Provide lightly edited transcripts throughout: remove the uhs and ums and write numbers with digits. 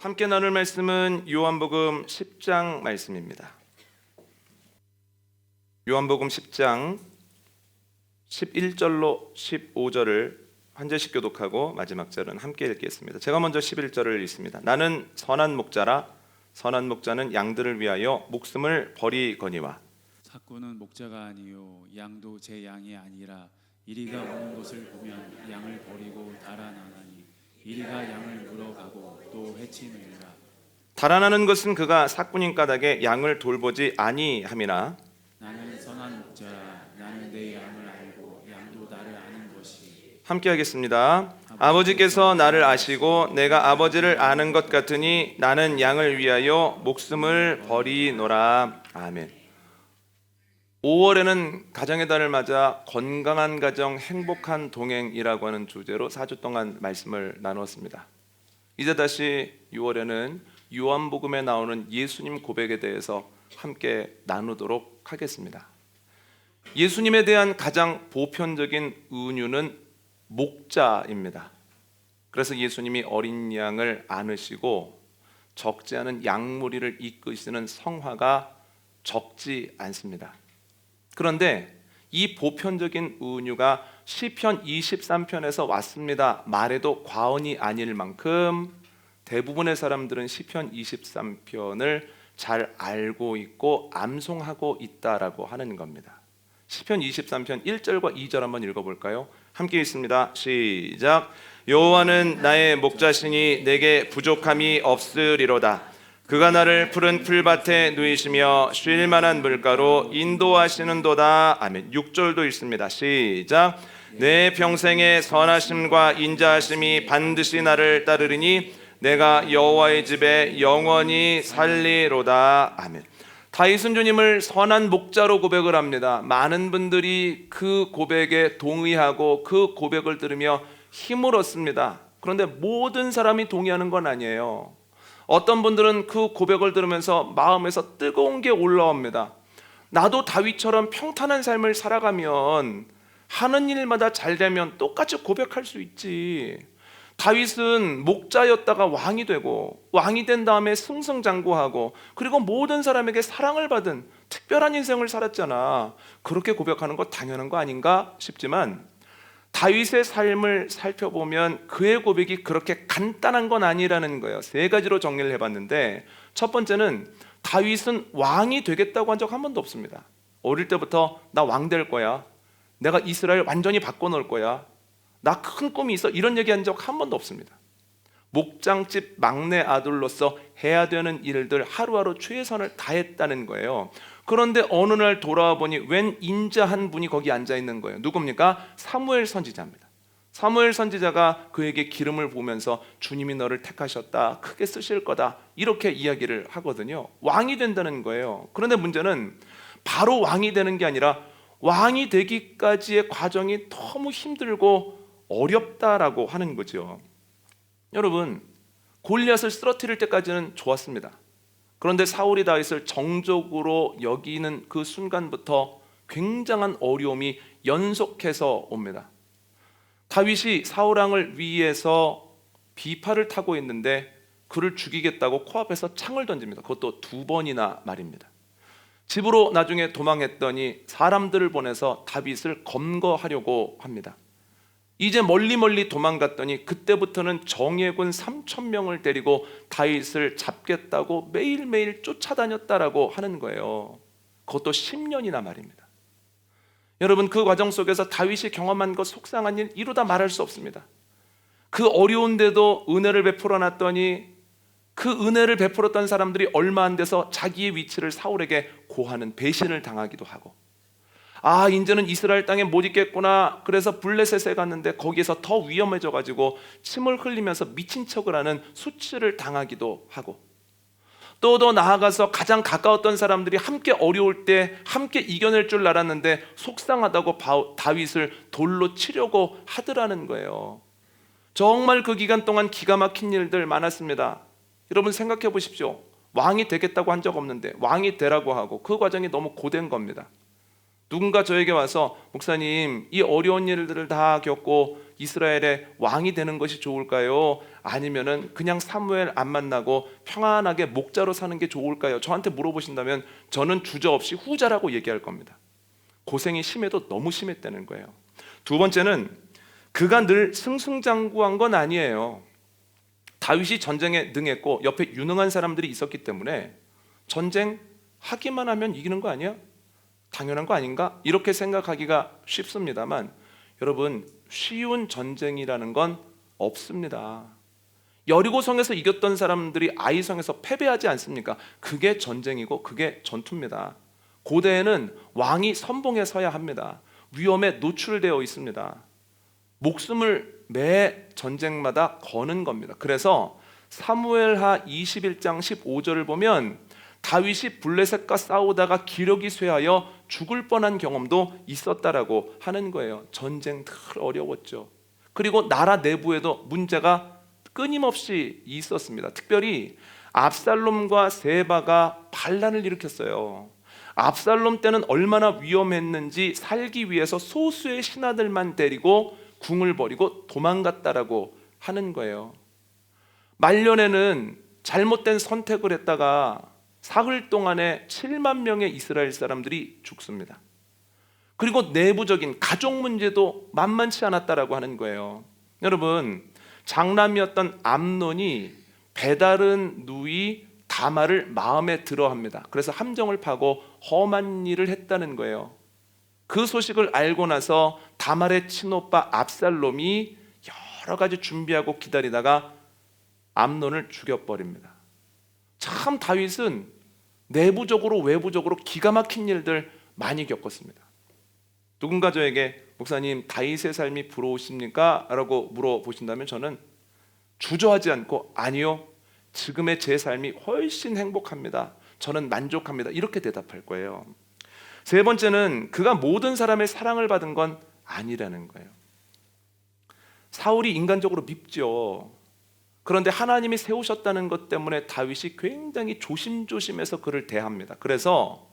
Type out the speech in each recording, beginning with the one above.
함께 나눌 말씀은 요한복음 10장 말씀입니다. 요한복음 10장 11절로 15절을 한 절씩 교독하고 마지막 절은 함께 읽겠습니다. 제가 먼저 11절을 읽습니다. 나는 선한 목자라 선한 목자는 양들을 위하여 목숨을 버리거니와. 삭구는 목자가 아니요 양도 제 양이 아니라 이리가 오는 것을 보면 양을 버리고 달아나나니 이리가 양을 물어가고 또 해치느니라. 달아나는 것은 그가 삭군인 까닭에 양을 돌보지 아니함이나 나는 선한 목자라 나는 내 양을 알고 양도 나를 아는 것이. 함께 하겠습니다. 아버지께서 나를 아시고 내가 아버지를 아는 것 같으니 나는 양을 위하여 목숨을 버리노라. 아멘. 5월에는 가정의 달을 맞아 건강한 가정 행복한 동행이라고 하는 주제로 4주 동안 말씀을 나눴습니다. 이제 다시 6월에는 요한복음에 나오는 예수님 고백에 대해서 함께 나누도록 하겠습니다. 예수님에 대한 가장 보편적인 은유는 목자입니다. 그래서 예수님이 어린 양을 안으시고 적지 않은 양무리를 이끄시는 성화가 적지 않습니다. 그런데 이 보편적인 은유가 시편 23편에서 왔습니다 말해도 과언이 아닐 만큼 대부분의 사람들은 시편 23편을 잘 알고 있고 암송하고 있다라고 하는 겁니다. 시편 23편 1절과 2절 한번 읽어볼까요? 함께 읽습니다. 시작. 여호와는 나의 목자시니 내게 부족함이 없으리로다. 그가 나를 푸른 풀밭에 누이시며 쉴 만한 물가로 인도하시는도다. 아멘. 6절도 읽습니다. 시작. 내 평생의 선하심과 인자하심이 반드시 나를 따르리니 내가 여호와의 집에 영원히 살리로다. 아멘. 다윗은 주님을 선한 목자로 고백을 합니다. 많은 분들이 그 고백에 동의하고 그 고백을 들으며 힘을 얻습니다. 그런데 모든 사람이 동의하는 건 아니에요. 어떤 분들은 그 고백을 들으면서 마음에서 뜨거운 게 올라옵니다. 나도 다윗처럼 평탄한 삶을 살아가면 하는 일마다 잘 되면 똑같이 고백할 수 있지. 다윗은 목자였다가 왕이 되고 왕이 된 다음에 승승장구하고 그리고 모든 사람에게 사랑을 받은 특별한 인생을 살았잖아. 그렇게 고백하는 거 당연한 거 아닌가 싶지만 다윗의 삶을 살펴보면 그의 고백이 그렇게 간단한 건 아니라는 거예요. 세 가지로 정리를 해봤는데 첫 번째는 다윗은 왕이 되겠다고 한 적 한 번도 없습니다. 어릴 때부터 나 왕 될 거야. 내가 이스라엘 완전히 바꿔놓을 거야. 나 큰 꿈이 있어. 이런 얘기한 적 한 번도 없습니다. 목장집 막내 아들로서 해야 되는 일들 하루하루 최선을 다했다는 거예요. 그런데 어느 날 돌아와 보니 웬 인자한 분이 거기 앉아 있는 거예요. 누굽니까? 사무엘 선지자입니다. 사무엘 선지자가 그에게 기름을 부으면서 주님이 너를 택하셨다. 크게 쓰실 거다. 이렇게 이야기를 하거든요. 왕이 된다는 거예요. 그런데 문제는 바로 왕이 되는 게 아니라 왕이 되기까지의 과정이 너무 힘들고 어렵다라고 하는 거죠. 여러분, 골리앗을 쓰러뜨릴 때까지는 좋았습니다. 그런데 사울이 다윗을 정적으로 여기는 그 순간부터 굉장한 어려움이 연속해서 옵니다. 다윗이 사울 왕을 위해서 비파를 타고 있는데 그를 죽이겠다고 코앞에서 창을 던집니다. 그것도 2번이나 말입니다. 집으로 나중에 도망했더니 사람들을 보내서 다윗을 검거하려고 합니다. 이제 멀리 도망갔더니 그때부터는 정예군 3,000명을 데리고 다윗을 잡겠다고 매일매일 쫓아다녔다라고 하는 거예요. 그것도 10년이나 말입니다. 여러분, 그 과정 속에서 다윗이 경험한 것 속상한 일 이루다 말할 수 없습니다. 그 어려운데도 은혜를 베풀어 놨더니 그 은혜를 베풀었던 사람들이 얼마 안 돼서 자기의 위치를 사울에게 고하는 배신을 당하기도 하고, 아, 이제는 이스라엘 땅에 못 있겠구나. 그래서 블레셋에 갔는데 거기에서 더 위험해져가지고 침을 흘리면서 미친 척을 하는 수치를 당하기도 하고, 또 더 나아가서 가장 가까웠던 사람들이 함께 어려울 때 함께 이겨낼 줄 알았는데 속상하다고 다윗을 돌로 치려고 하더라는 거예요. 정말 그 기간 동안 기가 막힌 일들 많았습니다. 여러분 생각해 보십시오. 왕이 되겠다고 한 적 없는데 왕이 되라고 하고 그 과정이 너무 고된 겁니다. 누군가 저에게 와서 목사님, 이 어려운 일들을 다 겪고 이스라엘의 왕이 되는 것이 좋을까요? 아니면은 그냥 사무엘 안 만나고 평안하게 목자로 사는 게 좋을까요? 저한테 물어보신다면 저는 주저없이 후자라고 얘기할 겁니다. 고생이 심해도 너무 심했다는 거예요. 두 번째는 그가 늘 승승장구한 건 아니에요. 다윗이 전쟁에 능했고 옆에 유능한 사람들이 있었기 때문에 전쟁 하기만 하면 이기는 거 아니야? 당연한 거 아닌가? 이렇게 생각하기가 쉽습니다만 여러분, 쉬운 전쟁이라는 건 없습니다. 여리고성에서 이겼던 사람들이 아이성에서 패배하지 않습니까? 그게 전쟁이고 그게 전투입니다. 고대에는 왕이 선봉에 서야 합니다. 위험에 노출되어 있습니다. 목숨을 매 전쟁마다 거는 겁니다. 그래서 사무엘하 21장 15절을 보면 다윗이 블레셋과 싸우다가 기력이 쇠하여 죽을 뻔한 경험도 있었다라고 하는 거예요. 전쟁 늘 어려웠죠. 그리고 나라 내부에도 문제가 끊임없이 있었습니다. 특별히 압살롬과 세바가 반란을 일으켰어요. 압살롬 때는 얼마나 위험했는지 살기 위해서 소수의 신하들만 데리고 궁을 버리고 도망갔다라고 하는 거예요. 말년에는 잘못된 선택을 했다가 사흘 동안에 7만 명의 이스라엘 사람들이 죽습니다. 그리고 내부적인 가족 문제도 만만치 않았다라고 하는 거예요. 여러분, 장남이었던 암논이 배다른 누이 다말을 마음에 들어합니다. 그래서 함정을 파고 험한 일을 했다는 거예요. 그 소식을 알고 나서 다말의 친오빠 압살롬이 여러 가지 준비하고 기다리다가 암논을 죽여버립니다. 참 다윗은 내부적으로 외부적으로 기가 막힌 일들 많이 겪었습니다. 누군가 저에게 목사님 다윗의 삶이 부러우십니까? 라고 물어보신다면 저는 주저하지 않고 아니요, 지금의 제 삶이 훨씬 행복합니다. 저는 만족합니다. 이렇게 대답할 거예요. 세 번째는 그가 모든 사람의 사랑을 받은 건 아니라는 거예요. 사울이 인간적으로 밉죠. 그런데 하나님이 세우셨다는 것 때문에 다윗이 굉장히 조심조심해서 그를 대합니다. 그래서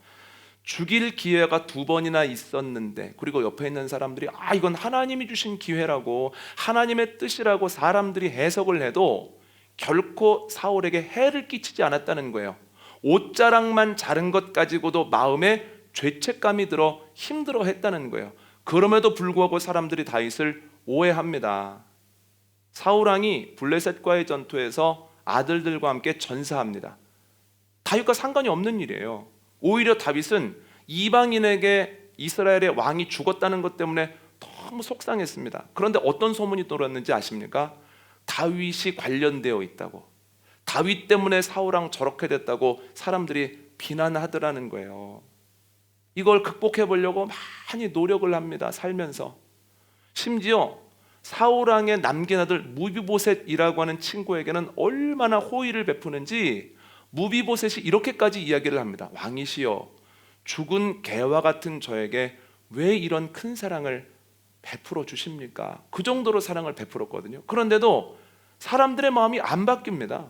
죽일 기회가 2번이나 있었는데, 그리고 옆에 있는 사람들이 이건 하나님이 주신 기회라고 하나님의 뜻이라고 사람들이 해석을 해도 결코 사울에게 해를 끼치지 않았다는 거예요. 옷자락만 자른 것 가지고도 마음에 죄책감이 들어 힘들어했다는 거예요. 그럼에도 불구하고 사람들이 다윗을 오해합니다. 사울왕이 블레셋과의 전투에서 아들들과 함께 전사합니다. 다윗과 상관이 없는 일이에요. 오히려 다윗은 이방인에게 이스라엘의 왕이 죽었다는 것 때문에 너무 속상했습니다. 그런데 어떤 소문이 돌았는지 아십니까? 다윗이 관련되어 있다고, 다윗 때문에 사울왕 저렇게 됐다고 사람들이 비난하더라는 거예요. 이걸 극복해 보려고 많이 노력을 합니다. 살면서. 심지어 사울왕의 남긴 아들 무비보셋이라고 하는 친구에게는 얼마나 호의를 베푸는지 무비보셋이 이렇게까지 이야기를 합니다. 왕이시여, 죽은 개와 같은 저에게 왜 이런 큰 사랑을 베풀어 주십니까? 그 정도로 사랑을 베풀었거든요. 그런데도 사람들의 마음이 안 바뀝니다.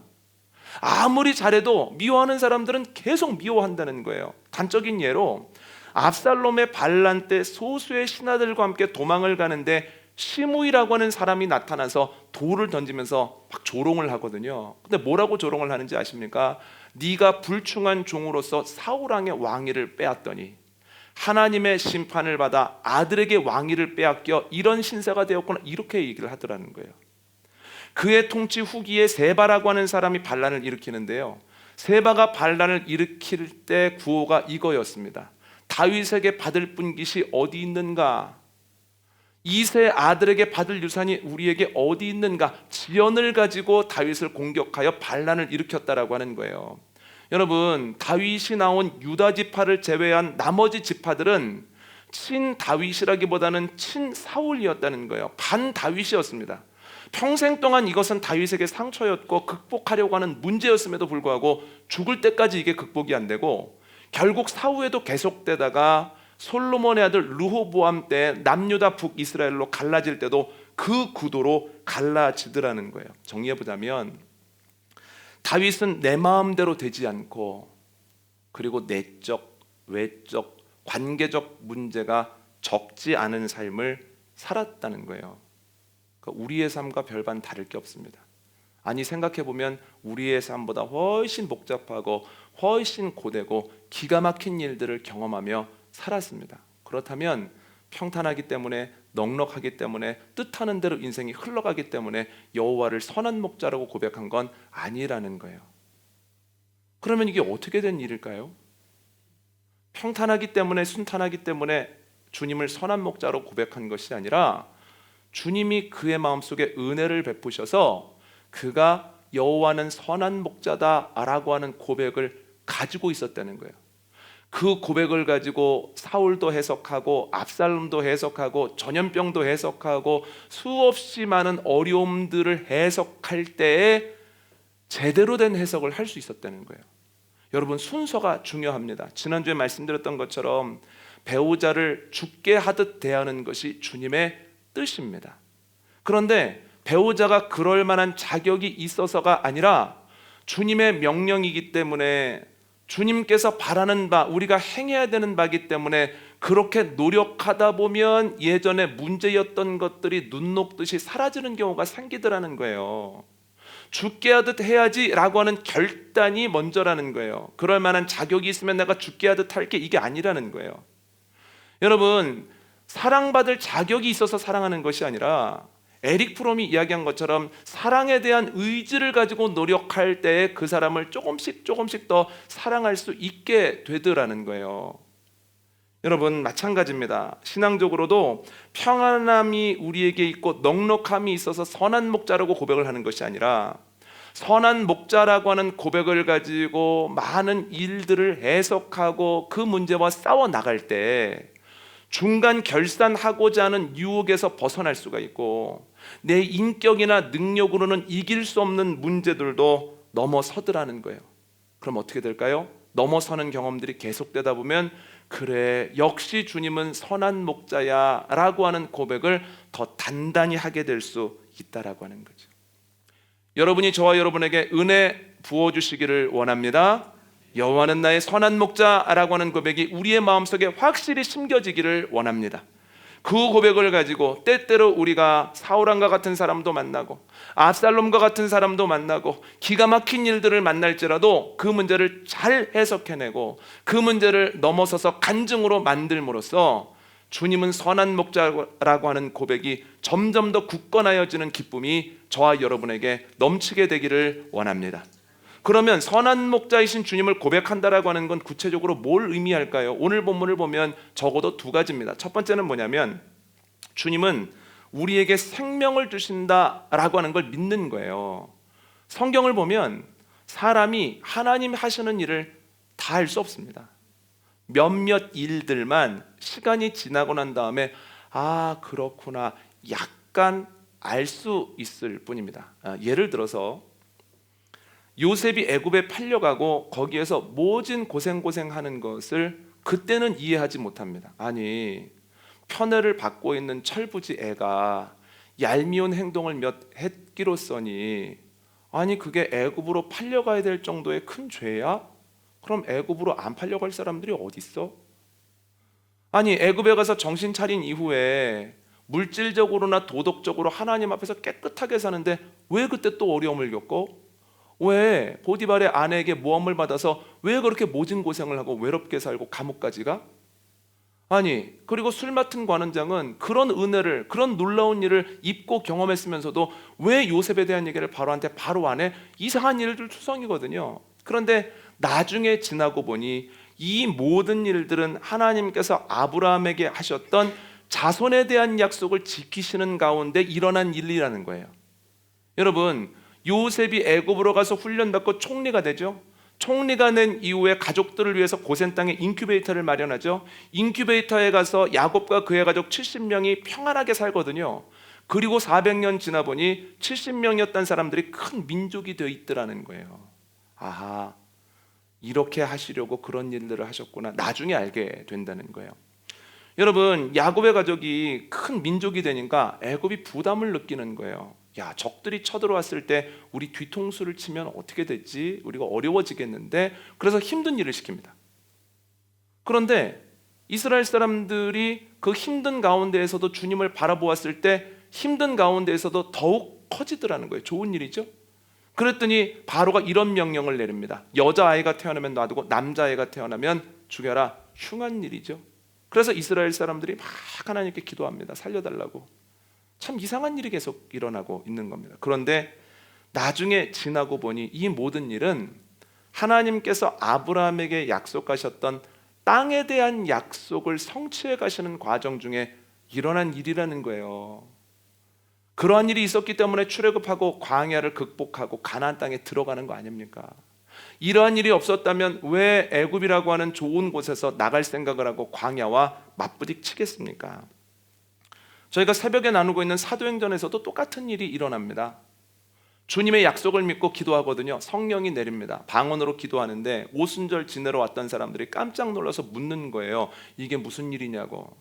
아무리 잘해도 미워하는 사람들은 계속 미워한다는 거예요. 단적인 예로 압살롬의 반란 때 소수의 신하들과 함께 도망을 가는데 시므이라고 하는 사람이 나타나서 돌을 던지면서 막 조롱을 하거든요. 근데 뭐라고 조롱을 하는지 아십니까? 네가 불충한 종으로서 사울왕의 왕위를 빼앗더니 하나님의 심판을 받아 아들에게 왕위를 빼앗겨 이런 신세가 되었구나, 이렇게 얘기를 하더라는 거예요. 그의 통치 후기에 세바라고 하는 사람이 반란을 일으키는데요, 세바가 반란을 일으킬 때 구호가 이거였습니다. 다윗에게 받을 분깃이 어디 있는가? 이세 아들에게 받을 유산이 우리에게 어디 있는가? 지연을 가지고 다윗을 공격하여 반란을 일으켰다라고 하는 거예요. 여러분, 다윗이 나온 유다 지파를 제외한 나머지 지파들은 친 다윗이라기보다는 친 사울이었다는 거예요. 반 다윗이었습니다. 평생 동안 이것은 다윗에게 상처였고 극복하려고 하는 문제였음에도 불구하고 죽을 때까지 이게 극복이 안 되고 결국 사후에도 계속되다가 솔로몬의 아들 르호보암 때 남유다 북이스라엘로 갈라질 때도 그 구도로 갈라지더라는 거예요. 정리해보자면 다윗은 내 마음대로 되지 않고, 그리고 내적, 외적, 관계적 문제가 적지 않은 삶을 살았다는 거예요. 그러니까 우리의 삶과 별반 다를 게 없습니다. 아니 생각해 보면 우리의 삶보다 훨씬 복잡하고 훨씬 고되고 기가 막힌 일들을 경험하며 살았습니다. 그렇다면 평탄하기 때문에, 넉넉하기 때문에, 뜻하는 대로 인생이 흘러가기 때문에 여호와를 선한 목자라고 고백한 건 아니라는 거예요. 그러면 이게 어떻게 된 일일까요? 평탄하기 때문에, 순탄하기 때문에 주님을 선한 목자로 고백한 것이 아니라 주님이 그의 마음속에 은혜를 베푸셔서 그가 여호와는 선한 목자다라고 하는 고백을 가지고 있었다는 거예요. 그 고백을 가지고 사울도 해석하고 압살롬도 해석하고 전염병도 해석하고 수없이 많은 어려움들을 해석할 때에 제대로 된 해석을 할 수 있었다는 거예요. 여러분, 순서가 중요합니다. 지난주에 말씀드렸던 것처럼 배우자를 죽게 하듯 대하는 것이 주님의 뜻입니다. 그런데 배우자가 그럴 만한 자격이 있어서가 아니라 주님의 명령이기 때문에, 주님께서 바라는 바, 우리가 행해야 되는 바이기 때문에 그렇게 노력하다 보면 예전에 문제였던 것들이 눈 녹듯이 사라지는 경우가 생기더라는 거예요. 죽게 하듯 해야지라고 하는 결단이 먼저라는 거예요. 그럴 만한 자격이 있으면 내가 죽게 하듯 할게, 이게 아니라는 거예요. 여러분, 사랑받을 자격이 있어서 사랑하는 것이 아니라 에릭 프롬이 이야기한 것처럼 사랑에 대한 의지를 가지고 노력할 때에 그 사람을 조금씩 더 사랑할 수 있게 되더라는 거예요. 여러분, 마찬가지입니다. 신앙적으로도 평안함이 우리에게 있고 넉넉함이 있어서 선한 목자라고 고백을 하는 것이 아니라 선한 목자라고 하는 고백을 가지고 많은 일들을 해석하고 그 문제와 싸워 나갈 때 중간 결산하고자 하는 유혹에서 벗어날 수가 있고 내 인격이나 능력으로는 이길 수 없는 문제들도 넘어서더라는 거예요. 그럼 어떻게 될까요? 넘어서는 경험들이 계속되다 보면 그래, 역시 주님은 선한 목자야 라고 하는 고백을 더 단단히 하게 될 수 있다라고 하는 거죠. 여러분이 저와 여러분에게 은혜 부어주시기를 원합니다. 여호와는 나의 선한 목자라고 하는 고백이 우리의 마음속에 확실히 심겨지기를 원합니다. 그 고백을 가지고 때때로 우리가 사울왕과 같은 사람도 만나고 압살롬과 같은 사람도 만나고 기가 막힌 일들을 만날지라도 그 문제를 잘 해석해내고 그 문제를 넘어서서 간증으로 만들므로써 주님은 선한 목자라고 하는 고백이 점점 더 굳건하여지는 기쁨이 저와 여러분에게 넘치게 되기를 원합니다. 그러면 선한 목자이신 주님을 고백한다라고 하는 건 구체적으로 뭘 의미할까요? 오늘 본문을 보면 적어도 두 가지입니다. 첫 번째는 뭐냐면 주님은 우리에게 생명을 주신다라고 하는 걸 믿는 거예요. 성경을 보면 사람이 하나님 하시는 일을 다 할 수 없습니다. 몇몇 일들만 시간이 지나고 난 다음에 아, 그렇구나, 약간 알 수 있을 뿐입니다. 예를 들어서 요셉이 애굽에 팔려가고 거기에서 모진 고생하는 것을 그때는 이해하지 못합니다. 아니, 편애를 받고 있는 철부지 애가 얄미운 행동을 몇 했기로써니 아니 그게 애굽으로 팔려가야 될 정도의 큰 죄야? 그럼 애굽으로 안 팔려갈 사람들이 어디 있어? 아니, 애굽에 가서 정신 차린 이후에 물질적으로나 도덕적으로 하나님 앞에서 깨끗하게 사는데 왜 그때 또 어려움을 겪고, 왜 보디발의 아내에게 모함을 받아서 왜 그렇게 모진 고생을 하고 외롭게 살고 감옥까지 가? 아니, 그리고 술 맡은 관원장은 그런 은혜를, 그런 놀라운 일을 입고 경험했으면서도 왜 요셉에 대한 얘기를 바로한테 바로 안 해? 이상한 일들 투성이거든요. 그런데 나중에 지나고 보니 이 모든 일들은 하나님께서 아브라함에게 하셨던 자손에 대한 약속을 지키시는 가운데 일어난 일이라는 거예요. 여러분, 요셉이 애굽으로 가서 훈련받고 총리가 되죠. 총리가 된 이후에 가족들을 위해서 고센 땅에 인큐베이터를 마련하죠. 인큐베이터에 가서 야곱과 그의 가족 70명이 평안하게 살거든요. 그리고 400년 지나 보니 70명이었던 사람들이 큰 민족이 되어 있더라는 거예요. 아하, 이렇게 하시려고 그런 일들을 하셨구나, 나중에 알게 된다는 거예요. 여러분, 야곱의 가족이 큰 민족이 되니까 애굽이 부담을 느끼는 거예요. 야, 적들이 쳐들어왔을 때 우리 뒤통수를 치면 어떻게 되지? 우리가 어려워지겠는데? 그래서 힘든 일을 시킵니다. 그런데 이스라엘 사람들이 그 힘든 가운데에서도 주님을 바라보았을 때 힘든 가운데에서도 더욱 커지더라는 거예요. 좋은 일이죠. 그랬더니 바로가 이런 명령을 내립니다. 여자아이가 태어나면 놔두고 남자아이가 태어나면 죽여라. 흉한 일이죠. 그래서 이스라엘 사람들이 막 하나님께 기도합니다. 살려달라고. 참 이상한 일이 계속 일어나고 있는 겁니다. 그런데 나중에 지나고 보니 이 모든 일은 하나님께서 아브라함에게 약속하셨던 땅에 대한 약속을 성취해 가시는 과정 중에 일어난 일이라는 거예요. 그러한 일이 있었기 때문에 출애굽하고 광야를 극복하고 가나안 땅에 들어가는 거 아닙니까? 이러한 일이 없었다면 왜 애굽이라고 하는 좋은 곳에서 나갈 생각을 하고 광야와 맞부딪히겠습니까? 저희가 새벽에 나누고 있는 사도행전에서도 똑같은 일이 일어납니다. 주님의 약속을 믿고 기도하거든요. 성령이 내립니다. 방언으로 기도하는데 오순절 지내러 왔던 사람들이 깜짝 놀라서 묻는 거예요. 이게 무슨 일이냐고.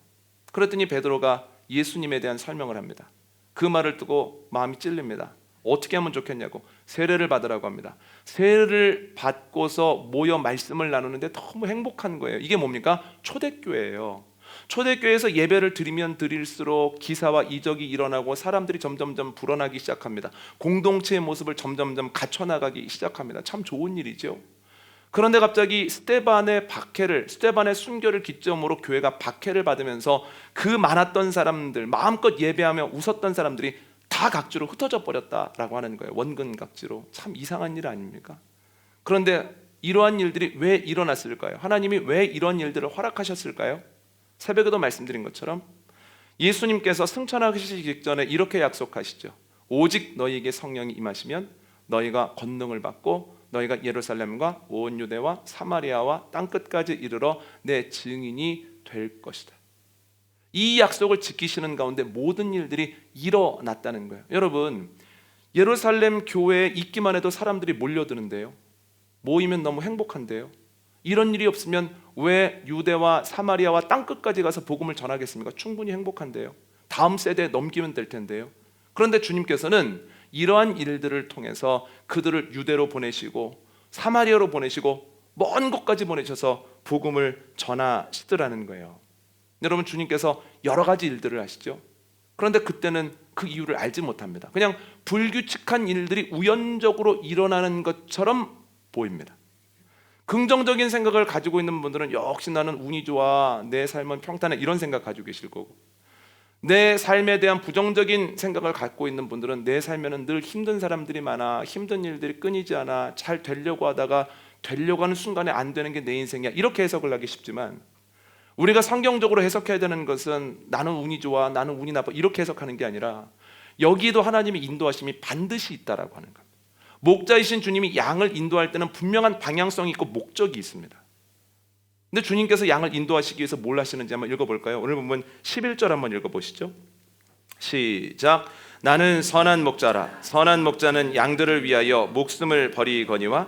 그랬더니 베드로가 예수님에 대한 설명을 합니다. 그 말을 듣고 마음이 찔립니다. 어떻게 하면 좋겠냐고. 세례를 받으라고 합니다. 세례를 받고서 모여 말씀을 나누는데 너무 행복한 거예요. 이게 뭡니까? 초대교회예요. 초대교회에서 예배를 드리면 드릴수록 기사와 이적이 일어나고 사람들이 점점점 불어나기 시작합니다. 공동체의 모습을 점점점 갖춰나가기 시작합니다. 참 좋은 일이죠. 그런데 갑자기 스데반의 순교를 기점으로 교회가 박해를 받으면서 그 많았던 사람들, 마음껏 예배하며 웃었던 사람들이 다 각지로 흩어져 버렸다라고 하는 거예요. 원근각지로. 참 이상한 일 아닙니까? 그런데 이러한 일들이 왜 일어났을까요? 하나님이 왜 이런 일들을 허락하셨을까요? 새벽에도 말씀드린 것처럼 예수님께서 승천하시기 직전에 이렇게 약속하시죠. 오직 너희에게 성령이 임하시면 너희가 권능을 받고 너희가 예루살렘과 온 유대와 사마리아와 땅끝까지 이르러 내 증인이 될 것이다. 이 약속을 지키시는 가운데 모든 일들이 일어났다는 거예요. 여러분, 예루살렘 교회에 있기만 해도 사람들이 몰려드는데요. 모이면 너무 행복한데요. 이런 일이 없으면 왜 유대와 사마리아와 땅끝까지 가서 복음을 전하겠습니까? 충분히 행복한데요. 다음 세대에 넘기면 될 텐데요. 그런데 주님께서는 이러한 일들을 통해서 그들을 유대로 보내시고 사마리아로 보내시고 먼 곳까지 보내셔서 복음을 전하시더라는 거예요. 여러분, 주님께서 여러 가지 일들을 하시죠. 그런데 그때는 그 이유를 알지 못합니다. 그냥 불규칙한 일들이 우연적으로 일어나는 것처럼 보입니다. 긍정적인 생각을 가지고 있는 분들은 역시 나는 운이 좋아, 내 삶은 평탄해, 이런 생각 가지고 계실 거고, 내 삶에 대한 부정적인 생각을 갖고 있는 분들은 내 삶에는 늘 힘든 사람들이 많아, 힘든 일들이 끊이지 않아, 잘 되려고 하다가 되려고 하는 순간에 안 되는 게 내 인생이야, 이렇게 해석을 하기 쉽지만 우리가 성경적으로 해석해야 되는 것은 나는 운이 좋아, 나는 운이 나빠, 이렇게 해석하는 게 아니라 여기도 하나님의 인도하심이 반드시 있다라고 하는 겁니다. 목자이신 주님이 양을 인도할 때는 분명한 방향성이 있고 목적이 있습니다. 근데 주님께서 양을 인도하시기 위해서 뭘 하시는지 한번 읽어볼까요? 오늘 본문 11절 한번 읽어보시죠. 시작. 나는 선한 목자라. 선한 목자는 양들을 위하여 목숨을 버리거니와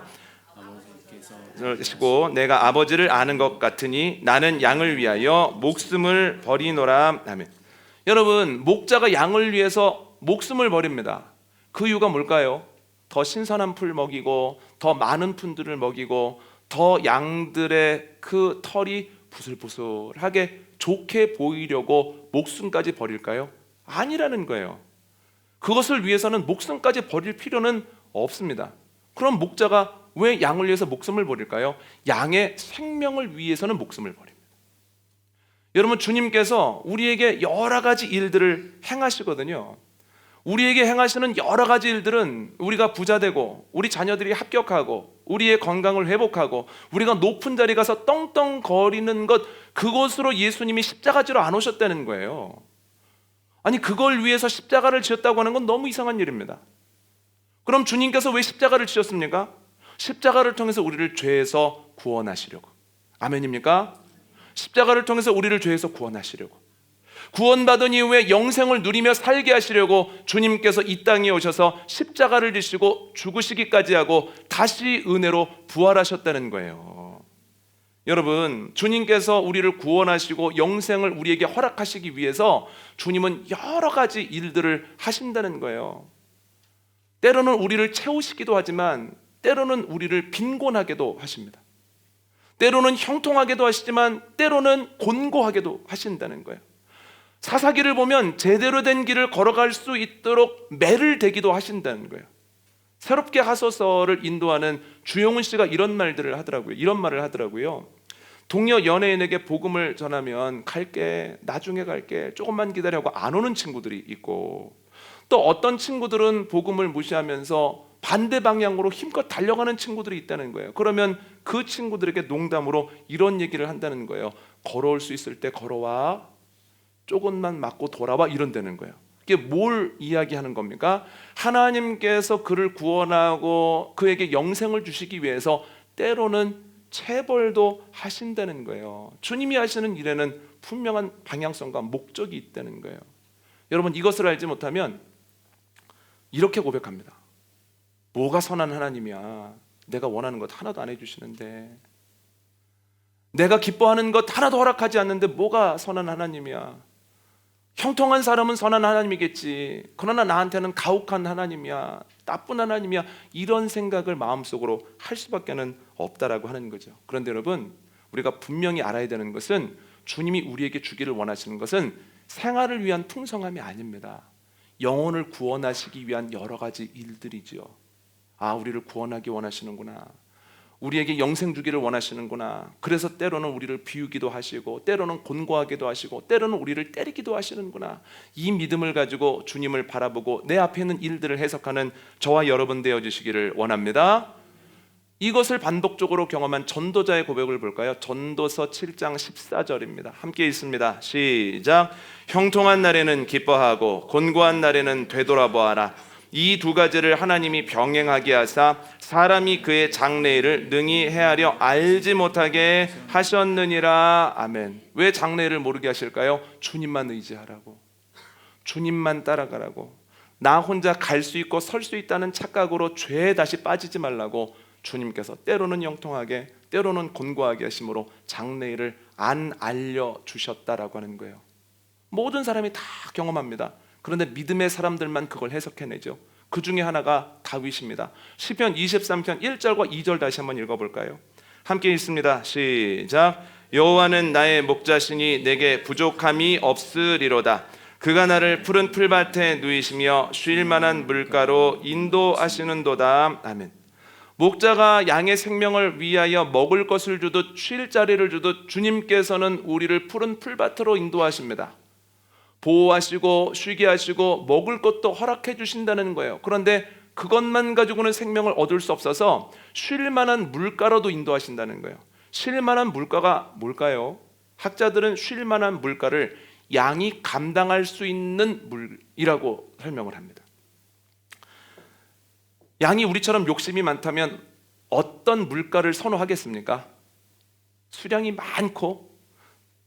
시고 내가 아버지를 아는 것 같으니 나는 양을 위하여 목숨을 버리노라. 아멘. 여러분, 목자가 양을 위해서 목숨을 버립니다. 그 이유가 뭘까요? 더 신선한 풀 먹이고 더 많은 풀들을 먹이고 더 양들의 그 털이 부슬부슬하게 좋게 보이려고 목숨까지 버릴까요? 아니라는 거예요. 그것을 위해서는 목숨까지 버릴 필요는 없습니다. 그럼 목자가 왜 양을 위해서 목숨을 버릴까요? 양의 생명을 위해서는 목숨을 버립니다. 여러분, 주님께서 우리에게 여러 가지 일들을 행하시거든요. 우리에게 행하시는 여러 가지 일들은 우리가 부자되고 우리 자녀들이 합격하고 우리의 건강을 회복하고 우리가 높은 자리 가서 떵떵거리는 것, 그것으로 예수님이 십자가지로 안 오셨다는 거예요. 아니, 그걸 위해서 십자가를 지었다고 하는 건 너무 이상한 일입니다. 그럼 주님께서 왜 십자가를 지셨습니까? 십자가를 통해서 우리를 죄에서 구원하시려고. 아멘입니까? 십자가를 통해서 우리를 죄에서 구원하시려고, 구원받은 이후에 영생을 누리며 살게 하시려고 주님께서 이 땅에 오셔서 십자가를 지시고 죽으시기까지 하고 다시 은혜로 부활하셨다는 거예요. 여러분, 주님께서 우리를 구원하시고 영생을 우리에게 허락하시기 위해서 주님은 여러 가지 일들을 하신다는 거예요. 때로는 우리를 채우시기도 하지만 때로는 우리를 빈곤하게도 하십니다. 때로는 형통하게도 하시지만 때로는 곤고하게도 하신다는 거예요. 사사기를 보면 제대로 된 길을 걸어갈 수 있도록 매를 대기도 하신다는 거예요. 새롭게 하소서를 인도하는 주영훈 씨가 이런 말들을 하더라고요. 이런 말을 하더라고요. 동료 연예인에게 복음을 전하면 갈게, 나중에 갈게, 조금만 기다려고 안 오는 친구들이 있고, 또 어떤 친구들은 복음을 무시하면서 반대 방향으로 힘껏 달려가는 친구들이 있다는 거예요. 그러면 그 친구들에게 농담으로 이런 얘기를 한다는 거예요. 걸어올 수 있을 때 걸어와, 조금만 맞고 돌아와, 이런다는 거예요. 이게 뭘 이야기하는 겁니까? 하나님께서 그를 구원하고 그에게 영생을 주시기 위해서 때로는 체벌도 하신다는 거예요. 주님이 하시는 일에는 분명한 방향성과 목적이 있다는 거예요. 여러분, 이것을 알지 못하면 이렇게 고백합니다. 뭐가 선한 하나님이야. 내가 원하는 것 하나도 안 해주시는데, 내가 기뻐하는 것 하나도 허락하지 않는데 뭐가 선한 하나님이야. 형통한 사람은 선한 하나님이겠지. 그러나 나한테는 가혹한 하나님이야, 나쁜 하나님이야. 이런 생각을 마음속으로 할 수밖에는 없다라고 하는 거죠. 그런데 여러분, 우리가 분명히 알아야 되는 것은 주님이 우리에게 주기를 원하시는 것은 생활을 위한 풍성함이 아닙니다. 영혼을 구원하시기 위한 여러 가지 일들이지요. 아, 우리를 구원하기 원하시는구나, 우리에게 영생 주기를 원하시는구나. 그래서 때로는 우리를 비우기도 하시고, 때로는 곤고하기도 하시고, 때로는 우리를 때리기도 하시는구나. 이 믿음을 가지고 주님을 바라보고 내 앞에 있는 일들을 해석하는 저와 여러분 되어주시기를 원합니다. 이것을 반복적으로 경험한 전도자의 고백을 볼까요? 전도서 7장 14절입니다. 함께 읽습니다. 시작. 형통한 날에는 기뻐하고 곤고한 날에는 되돌아보아라. 이 두 가지를 하나님이 병행하게 하사 사람이 그의 장래일을 능히 헤아려 알지 못하게 하셨느니라. 아멘. 왜 장래일을 모르게 하실까요? 주님만 의지하라고, 주님만 따라가라고, 나 혼자 갈 수 있고 설 수 있다는 착각으로 죄에 다시 빠지지 말라고 주님께서 때로는 형통하게, 때로는 곤고하게 하심으로 장래일을 안 알려주셨다라고 하는 거예요. 모든 사람이 다 경험합니다. 그런데 믿음의 사람들만 그걸 해석해내죠. 그 중에 하나가 다윗입니다. 시편 23편 1절과 2절 다시 한번 읽어볼까요? 함께 읽습니다. 시작. 여호와는 나의 목자시니 내게 부족함이 없으리로다. 그가 나를 푸른 풀밭에 누이시며 쉴 만한 물가로 인도하시는도다. 아멘. 목자가 양의 생명을 위하여 먹을 것을 주듯 쉴 자리를 주듯 주님께서는 우리를 푸른 풀밭으로 인도하십니다. 보호하시고 쉬게 하시고 먹을 것도 허락해 주신다는 거예요. 그런데 그것만 가지고는 생명을 얻을 수 없어서 쉴 만한 물가로도 인도하신다는 거예요. 쉴 만한 물가가 뭘까요? 학자들은 쉴 만한 물가를 양이 감당할 수 있는 물이라고 설명을 합니다. 양이 우리처럼 욕심이 많다면 어떤 물가를 선호하겠습니까? 수량이 많고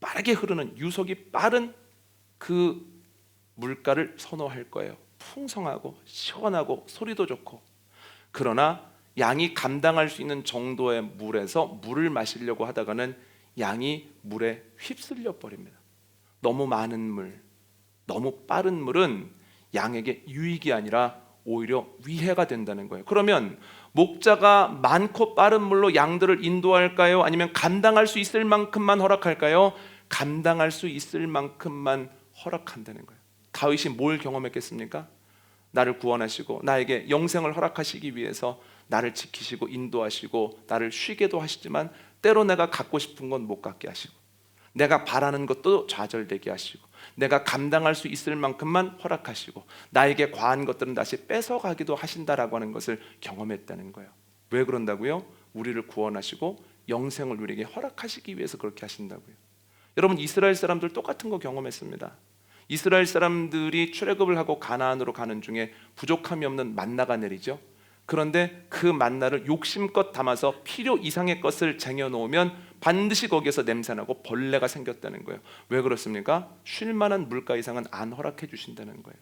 빠르게 흐르는, 유속이 빠른 그 물가를 선호할 거예요. 풍성하고 시원하고 소리도 좋고. 그러나 양이 감당할 수 있는 정도의 물에서 물을 마시려고 하다가는 양이 물에 휩쓸려 버립니다. 너무 많은 물, 너무 빠른 물은 양에게 유익이 아니라 오히려 위해가 된다는 거예요. 그러면 목자가 많고 빠른 물로 양들을 인도할까요? 아니면 감당할 수 있을 만큼만 허락할까요? 감당할 수 있을 만큼만 허락한다는 거예요. 다윗이 뭘 경험했겠습니까? 나를 구원하시고 나에게 영생을 허락하시기 위해서 나를 지키시고 인도하시고 나를 쉬게도 하시지만 때로 내가 갖고 싶은 건 못 갖게 하시고, 내가 바라는 것도 좌절되게 하시고, 내가 감당할 수 있을 만큼만 허락하시고 나에게 과한 것들은 다시 뺏어가기도 하신다라고 하는 것을 경험했다는 거예요. 왜 그런다고요? 우리를 구원하시고 영생을 우리에게 허락하시기 위해서 그렇게 하신다고요. 여러분, 이스라엘 사람들 똑같은 거 경험했습니다. 이스라엘 사람들이 출애굽을 하고 가나안으로 가는 중에 부족함이 없는 만나가 내리죠. 그런데 그 만나를 욕심껏 담아서 필요 이상의 것을 쟁여놓으면 반드시 거기에서 냄새나고 벌레가 생겼다는 거예요. 왜 그렇습니까? 쉴 만한 물가 이상은 안 허락해 주신다는 거예요.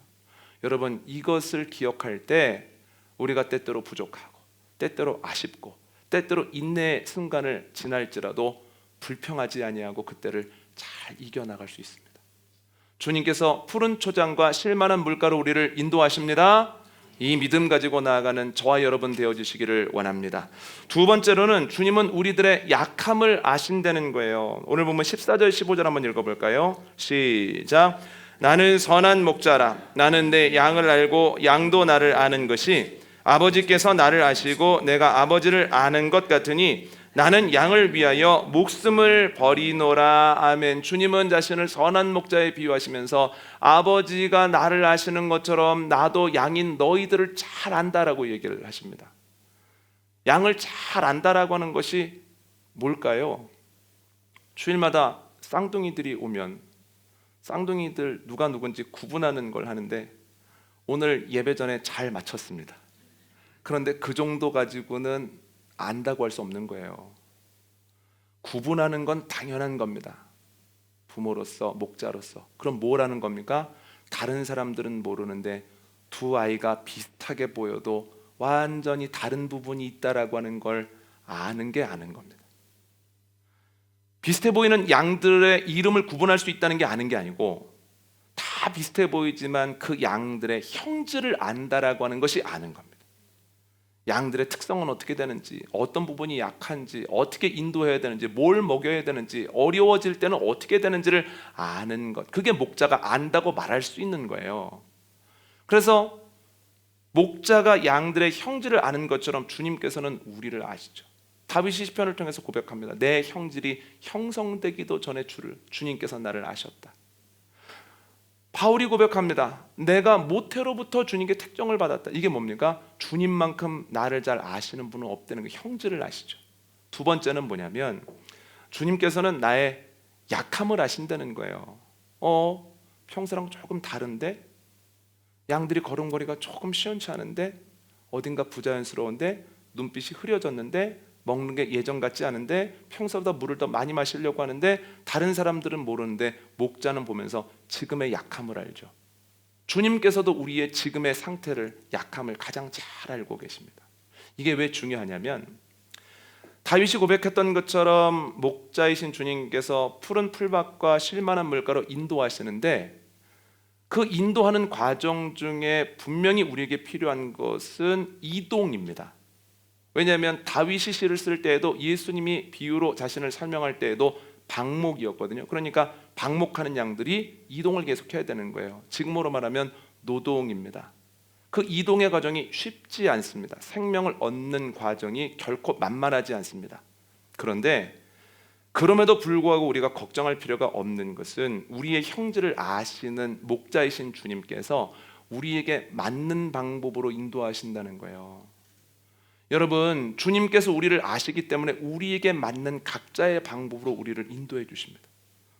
여러분, 이것을 기억할 때 우리가 때때로 부족하고 때때로 아쉽고 때때로 인내의 순간을 지날지라도 불평하지 아니하고 그때를 잘 이겨나갈 수 있습니다. 주님께서 푸른 초장과 쉴만한 물가로 우리를 인도하십니다. 이 믿음 가지고 나아가는 저와 여러분 되어주시기를 원합니다. 두 번째로는 주님은 우리들의 약함을 아신다는 거예요. 오늘 보면 14절 15절 한번 읽어볼까요? 시작. 나는 선한 목자라. 나는 내 양을 알고 양도 나를 아는 것이 아버지께서 나를 아시고 내가 아버지를 아는 것 같으니 나는 양을 위하여 목숨을 버리노라. 아멘. 주님은 자신을 선한 목자에 비유하시면서 아버지가 나를 아시는 것처럼 나도 양인 너희들을 잘 안다라고 얘기를 하십니다. 양을 잘 안다라고 하는 것이 뭘까요? 주일마다 쌍둥이들이 오면 쌍둥이들 누가 누군지 구분하는 걸 하는데 오늘 예배 전에 잘 맞췄습니다. 그런데 그 정도 가지고는 안다고 할 수 없는 거예요. 구분하는 건 당연한 겁니다. 부모로서, 목자로서. 그럼 뭐라는 겁니까? 다른 사람들은 모르는데 두 아이가 비슷하게 보여도 완전히 다른 부분이 있다라고 하는 걸 아는 게 아는 겁니다. 비슷해 보이는 양들의 이름을 구분할 수 있다는 게 아는 게 아니고 다 비슷해 보이지만 그 양들의 형질을 안다라고 하는 것이 아는 겁니다. 양들의 특성은 어떻게 되는지, 어떤 부분이 약한지, 어떻게 인도해야 되는지, 뭘 먹여야 되는지, 어려워질 때는 어떻게 되는지를 아는 것. 그게 목자가 안다고 말할 수 있는 거예요. 그래서 목자가 양들의 형질을 아는 것처럼 주님께서는 우리를 아시죠. 다윗이 시편을 통해서 고백합니다. 내 형질이 형성되기도 전에 주님께서 나를 아셨다. 바울이 고백합니다. 내가 모태로부터 주님께 택정을 받았다. 이게 뭡니까? 주님만큼 나를 잘 아시는 분은 없다는 그 형질을 아시죠. 두 번째는 뭐냐면 주님께서는 나의 약함을 아신다는 거예요. 평소랑 조금 다른데 양들이 걸음걸이가 조금 시원치 않은데 어딘가 부자연스러운데 눈빛이 흐려졌는데 먹는 게 예전 같지 않은데 평소보다 물을 더 많이 마시려고 하는데 다른 사람들은 모르는데 목자는 보면서 지금의 약함을 알죠. 주님께서도 우리의 지금의 상태를, 약함을 가장 잘 알고 계십니다. 이게 왜 중요하냐면 다윗이 고백했던 것처럼 목자이신 주님께서 푸른 풀밭과 쉴만한 물가로 인도하시는데 그 인도하는 과정 중에 분명히 우리에게 필요한 것은 이동입니다. 왜냐하면 다윗이 시를 쓸 때에도 예수님이 비유로 자신을 설명할 때에도 방목이었거든요. 그러니까 방목하는 양들이 이동을 계속해야 되는 거예요. 지금으로 말하면 노동입니다. 그 이동의 과정이 쉽지 않습니다. 생명을 얻는 과정이 결코 만만하지 않습니다. 그런데 그럼에도 불구하고 우리가 걱정할 필요가 없는 것은 우리의 형질을 아시는 목자이신 주님께서 우리에게 맞는 방법으로 인도하신다는 거예요. 여러분, 주님께서 우리를 아시기 때문에 우리에게 맞는 각자의 방법으로 우리를 인도해 주십니다.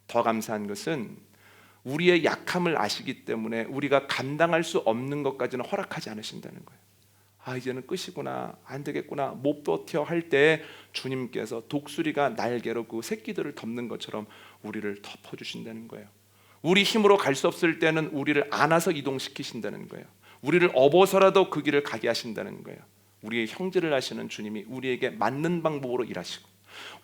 더 감사한 것은 우리의 약함을 아시기 때문에 우리가 감당할 수 없는 것까지는 허락하지 않으신다는 거예요. 이제는 끝이구나, 안 되겠구나, 못 버텨 할 때 주님께서 독수리가 날개로 그 새끼들을 덮는 것처럼 우리를 덮어주신다는 거예요. 우리 힘으로 갈 수 없을 때는 우리를 안아서 이동시키신다는 거예요. 우리를 업어서라도 그 길을 가게 하신다는 거예요. 우리의 형질을 아시는 주님이 우리에게 맞는 방법으로 일하시고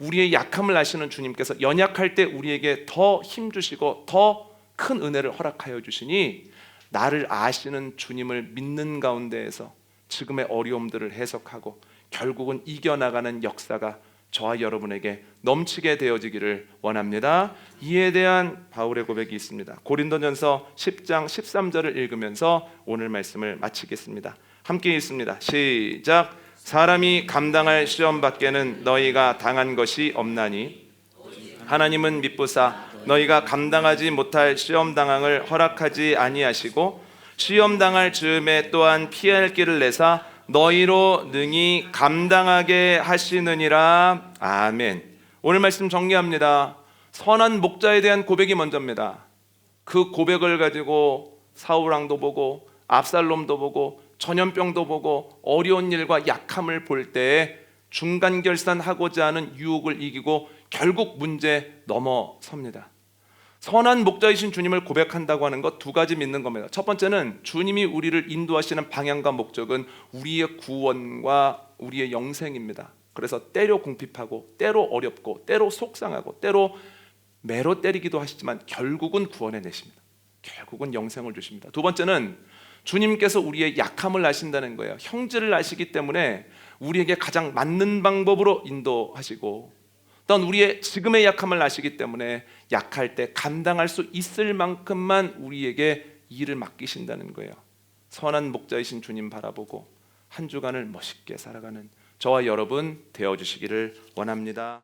우리의 약함을 아시는 주님께서 연약할 때 우리에게 더 힘주시고 더 큰 은혜를 허락하여 주시니 나를 아시는 주님을 믿는 가운데에서 지금의 어려움들을 해석하고 결국은 이겨나가는 역사가 저와 여러분에게 넘치게 되어지기를 원합니다. 이에 대한 바울의 고백이 있습니다. 고린도전서 10장 13절을 읽으면서 오늘 말씀을 마치겠습니다. 함께 읽습니다. 시작. 사람이 감당할 시험 밖에는 너희가 당한 것이 없나니 하나님은 미쁘사 너희가 감당하지 못할 시험 당함을 허락하지 아니하시고 시험 당할 즈음에 또한 피할 길을 내사 너희로 능히 감당하게 하시느니라. 아멘. 오늘 말씀 정리합니다. 선한 목자에 대한 고백이 먼저입니다. 그 고백을 가지고 사울왕도 보고 압살롬도 보고 전염병도 보고 어려운 일과 약함을 볼 때에 중간결산하고자 하는 유혹을 이기고 결국 문제 넘어섭니다. 선한 목자이신 주님을 고백한다고 하는 것 두 가지 믿는 겁니다. 첫 번째는 주님이 우리를 인도하시는 방향과 목적은 우리의 구원과 우리의 영생입니다. 그래서 때로 궁핍하고 때로 어렵고 때로 속상하고 때로 매로 때리기도 하시지만 결국은 구원해 내십니다. 결국은 영생을 주십니다. 두 번째는 주님께서 우리의 약함을 아신다는 거예요. 형질을 아시기 때문에 우리에게 가장 맞는 방법으로 인도하시고 또한 우리의 지금의 약함을 아시기 때문에 약할 때 감당할 수 있을 만큼만 우리에게 일을 맡기신다는 거예요. 선한 목자이신 주님 바라보고 한 주간을 멋있게 살아가는 저와 여러분 되어주시기를 원합니다.